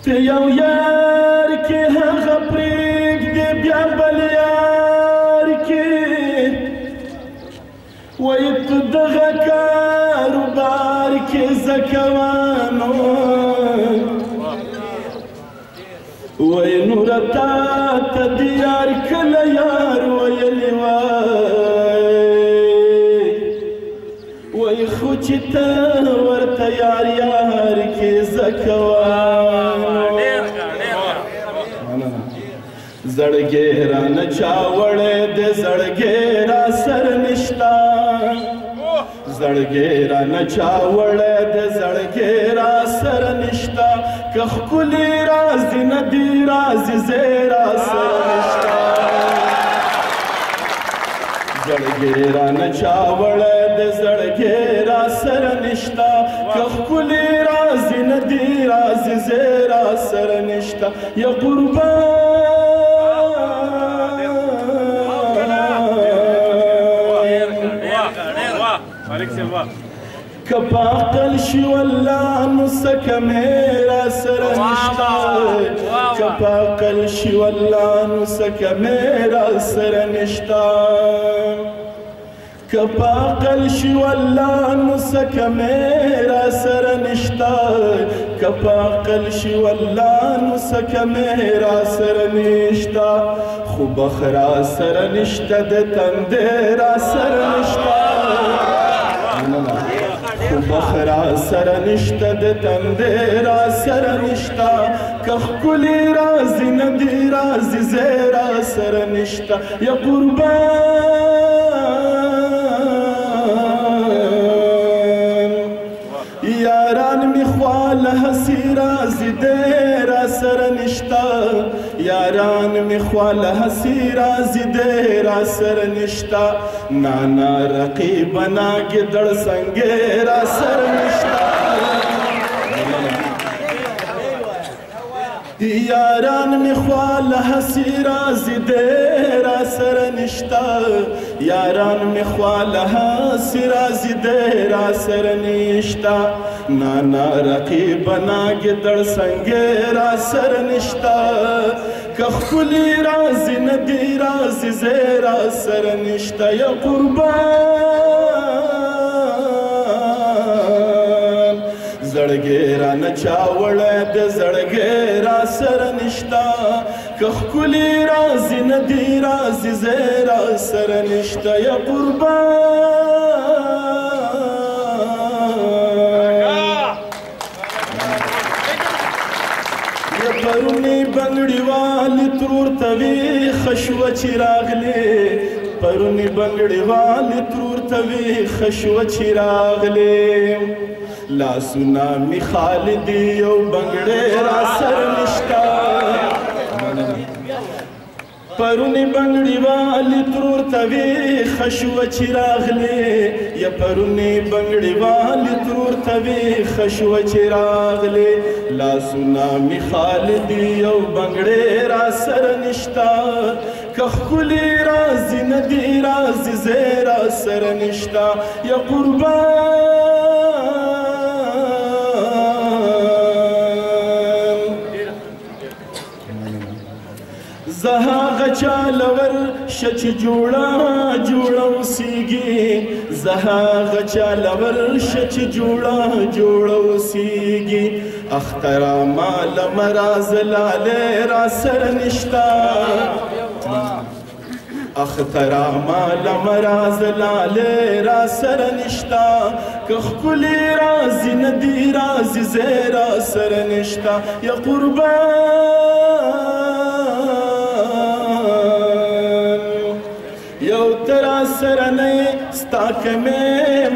ته یو یار کې هغه پرېږدې بیا بل یار کې وایي ته دغه کاروبار کې زه کوم وایي نوره تا ته د یار کله یار ویلی وایي خو چې ته ورته یار یار کې زه کوم زړګی رانه چا وړی دی زړګی را سر نشته زړګی رانه چا وړی دی زړګی را سر نشته که ښکلي رازې نه دي رازې زی را سر نشته زړګی رانه چا وړی دی زړګی را سر نشته که ښکلي رازې نه دي رازې زی را سر نشته یا قربان که په عقل شي والله نو څه کمې را سره نشته که په عقل شي والله نو څه کمې را سره نشته که په عقل شي والله نو څه کمې را سره نشته که په عقل شي والله نو څه کمې را سره نشته خو بخ را سره نشته د تندې را سره نشته خو بخ را سره نشته د تندې را سره نشته که ښکلي رازې نه دي رازې زی را سره نشته یا قربان یاران می خواله هسې رازې دی را سره نشته یاران می خواله هسې رازې دی را سره نشته نانا رقیبنا ګیدړ څنګه را سره نشته یاران می خواله هسې رازې دی را سره نشته یاران می خواله هسې رازې دی را سره نشته نانا رقیبنا ګیدړ څنګه را سره نشته که ښکلي رازې نه دي رازې زی را سره نشته یا قربان زړګی رانه چا وړی د زړګی را سره نشته که ښکلي رازې نه دي رازې زی را سره نشته یا قربان پرونی بنګړي والي ترور ته وي ښه شوه چې راغلې پرونی بنګړي والي ترور ته وي ښه شوه چې راغلې لاسونه مې خالي دي یو بنګړی را سر نشته پرونی بنګړي والي ترور ته وي ښه شوه چې راغلې یا پرونی بنګړي والي ترور ته وي ښه شوه چې راغلې لاسونه مې خالي دي یو بنګړی را سره نشته که ښکلي رازې نه دي رازې زی را سره نشته یا قربان زه هغه چاله ورشه چې جوړه جوړه اوسېږي زه هغه چاله ورشه چې جوړه جوړه اوسېږي اختره ماله مراز لالې را سره نشته اختره ماله مراز لالې را سره نشته که ښکلي رازې نه دي رازې زی را سره نشته یا قربان یو ته را سره نه یې ستا کمې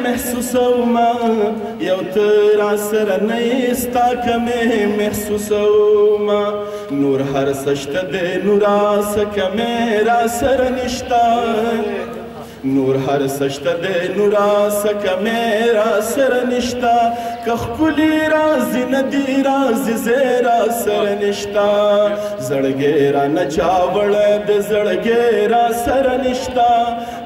محسوسومه یو ته را سره نه یې ستا کمې محسوسومه نور هر څه شته دی نوره څه کمې را سره نشته نور هر څه شته دی نوره څه کمې را سره نشته که ښکلي رازې نه دي رازې زی را سره نشته زړګی رانه چا وړی د زړګی را سره نشته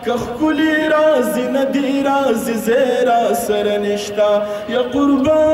که ښکلي رازي نه دي رازي زه را سره نشته یا قربان